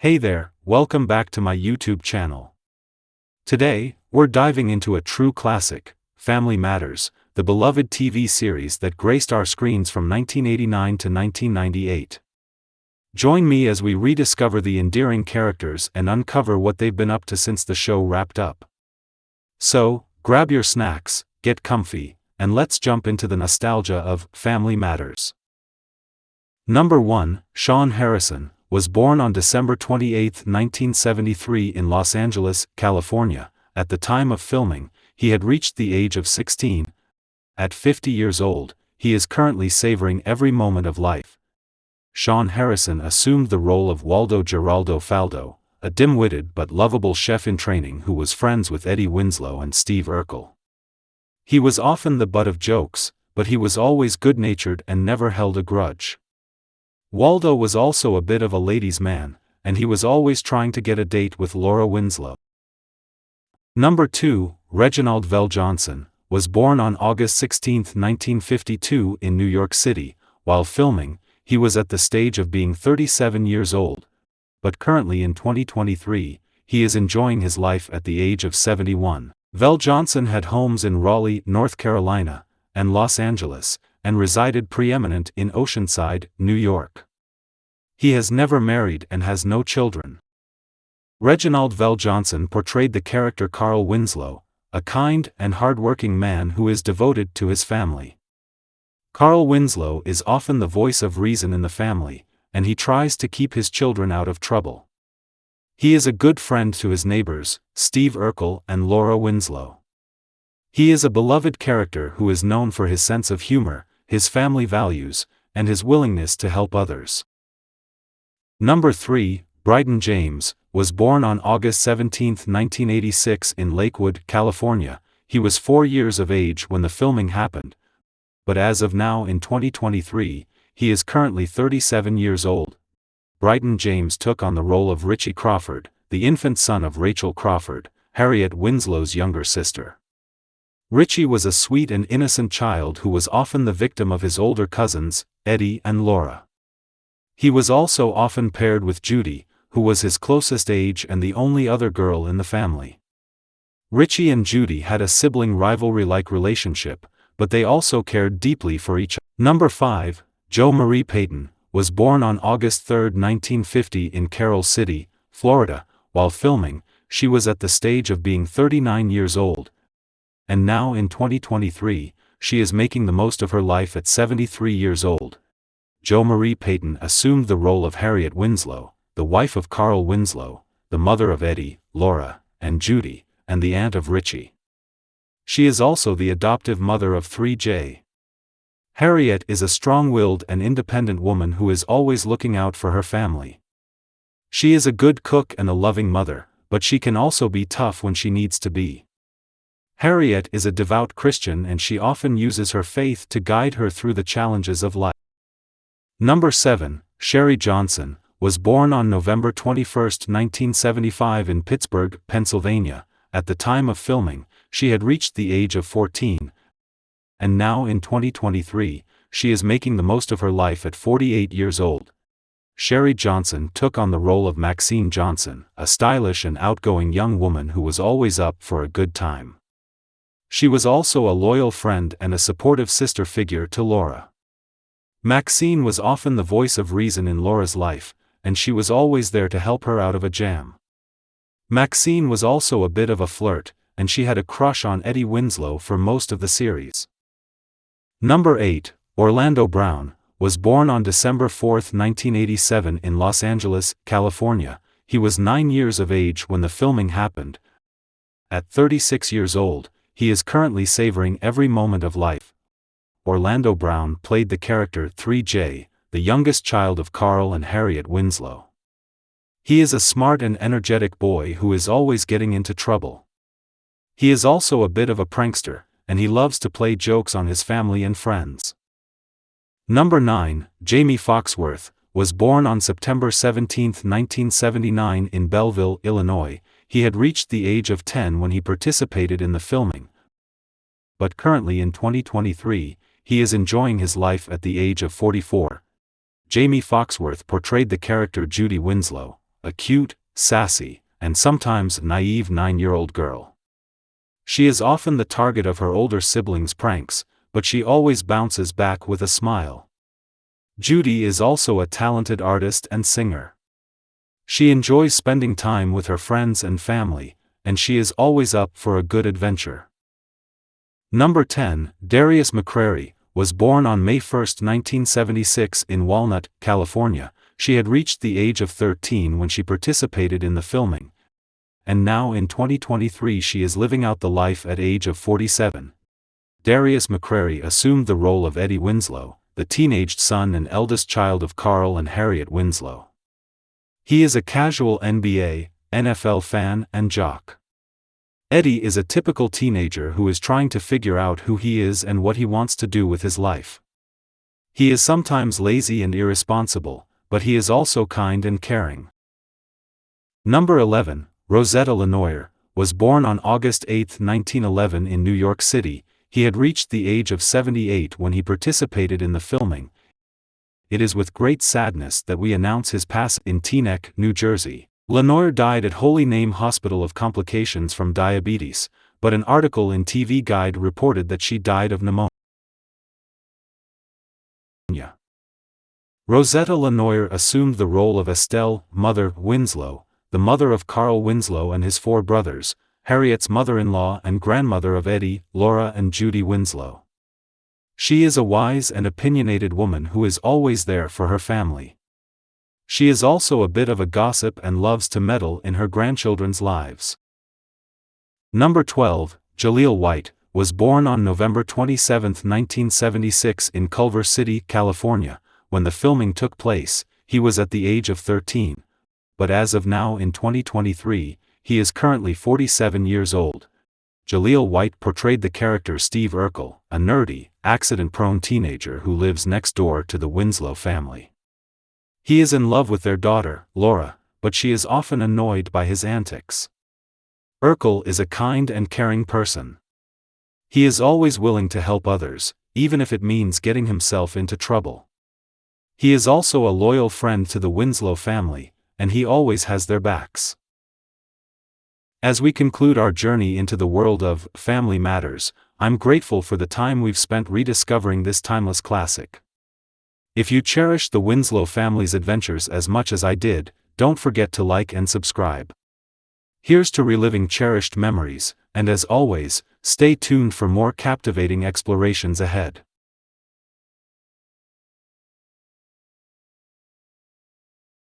Hey there, welcome back to my YouTube channel. Today, we're diving into a true classic, Family Matters, the beloved TV series that graced our screens from 1989 to 1998. Join me as we rediscover the endearing characters and uncover what they've been up to since the show wrapped up. So, grab your snacks, get comfy, and let's jump into the nostalgia of Family Matters. Number 1, Sean Harrison was born on December 28, 1973 in Los Angeles, California. At the time of filming, he had reached the age of 16. At 50 years old, he is currently savoring every moment of life. Sean Harrison assumed the role of Waldo Geraldo Faldo, a dim-witted but lovable chef in training who was friends with Eddie Winslow and Steve Urkel. He was often the butt of jokes, but he was always good-natured and never held a grudge. Waldo was also a bit of a ladies' man, and he was always trying to get a date with Laura Winslow. Number 2, Reginald VelJohnson, was born on August 16, 1952 in New York City. While filming, he was at the stage of being 37 years old. But currently in 2023, he is enjoying his life at the age of 71. VelJohnson had homes in Raleigh, North Carolina, and Los Angeles, and resided preeminent in Oceanside, New York. He has never married and has no children. Reginald VelJohnson portrayed the character Carl Winslow, a kind and hard-working man who is devoted to his family. Carl Winslow is often the voice of reason in the family, and he tries to keep his children out of trouble. He is a good friend to his neighbors, Steve Urkel and Laura Winslow. He is a beloved character who is known for his sense of humor, his family values, and his willingness to help others. Number 3, Brighton James, was born on August 17, 1986 in Lakewood, California. He was 4 years of age when the filming happened, but as of now in 2023, he is currently 37 years old. Brighton James took on the role of Richie Crawford, the infant son of Rachel Crawford, Harriette Winslow's younger sister. Richie was a sweet and innocent child who was often the victim of his older cousins, Eddie and Laura. He was also often paired with Judy, who was his closest age and the only other girl in the family. Richie and Judy had a sibling rivalry-like relationship, but they also cared deeply for each other. Number 5, Marie Payton, was born on August 3, 1950 in Carroll City, Florida. While filming, she was at the stage of being 39 years old. And now in 2023, she is making the most of her life at 73 years old. Marie Payton assumed the role of Harriette Winslow, the wife of Carl Winslow, the mother of Eddie, Laura, and Judy, and the aunt of Richie. She is also the adoptive mother of 3J. Harriette is a strong-willed and independent woman who is always looking out for her family. She is a good cook and a loving mother, but she can also be tough when she needs to be. Harriette is a devout Christian and she often uses her faith to guide her through the challenges of life. Number 7, Sherry Johnson, was born on November 21, 1975 in Pittsburgh, Pennsylvania. At the time of filming, she had reached the age of 14. And now in 2023, she is making the most of her life at 48 years old. Sherry Johnson took on the role of Maxine Johnson, a stylish and outgoing young woman who was always up for a good time. She was also a loyal friend and a supportive sister figure to Laura. Maxine was often the voice of reason in Laura's life, and she was always there to help her out of a jam. Maxine was also a bit of a flirt, and she had a crush on Eddie Winslow for most of the series. Number 8, Orlando Brown, was born on December 4, 1987 in Los Angeles, California. He was 9 years of age when the filming happened. At 36 years old, he is currently savoring every moment of life. Orlando Brown played the character 3J, the youngest child of Carl and Harriette Winslow. He is a smart and energetic boy who is always getting into trouble. He is also a bit of a prankster, and he loves to play jokes on his family and friends. Number 9, Jamie Foxworth, was born on September 17, 1979 in Belleville, Illinois. He had reached the age of 10 when he participated in the filming. But currently in 2023, he is enjoying his life at the age of 44. Jamie Foxworth portrayed the character Judy Winslow, a cute, sassy, and sometimes naive 9-year-old girl. She is often the target of her older siblings' pranks, but she always bounces back with a smile. Judy is also a talented artist and singer. She enjoys spending time with her friends and family, and she is always up for a good adventure. Number 10, Darius McCrary, was born on May 1, 1976 in Walnut, California. She had reached the age of 13 when she participated in the filming, and now in 2023 she is living out the life at age of 47. Darius McCrary assumed the role of Eddie Winslow, the teenaged son and eldest child of Carl and Harriette Winslow. He is a casual NBA, NFL fan and jock. Eddie is a typical teenager who is trying to figure out who he is and what he wants to do with his life. He is sometimes lazy and irresponsible, but he is also kind and caring. Number 11, Rosetta Lenoyer, was born on August 8, 1911 in New York City. He had reached the age of 78 when he participated in the filming. It is with great sadness that we announce his passing in Teaneck, New Jersey. Lenoyer died at Holy Name Hospital of complications from diabetes, but an article in TV Guide reported that she died of pneumonia. Rosetta Lenoyer assumed the role of Estelle, Mother Winslow, the mother of Carl Winslow and his 4 brothers, Harriette's mother-in-law and grandmother of Eddie, Laura and Judy Winslow. She is a wise and opinionated woman who is always there for her family. She is also a bit of a gossip and loves to meddle in her grandchildren's lives. Number 12, Jaleel White, was born on November 27, 1976 in Culver City, California. When the filming took place, he was at the age of 13, but as of now in 2023, he is currently 47 years old. Jaleel White portrayed the character Steve Urkel, a nerdy, accident-prone teenager who lives next door to the Winslow family. He is in love with their daughter, Laura, but she is often annoyed by his antics. Urkel is a kind and caring person. He is always willing to help others, even if it means getting himself into trouble. He is also a loyal friend to the Winslow family, and he always has their backs. As we conclude our journey into the world of Family Matters, I'm grateful for the time we've spent rediscovering this timeless classic. If you cherish the Winslow family's adventures as much as I did, don't forget to like and subscribe. Here's to reliving cherished memories, and as always, stay tuned for more captivating explorations ahead.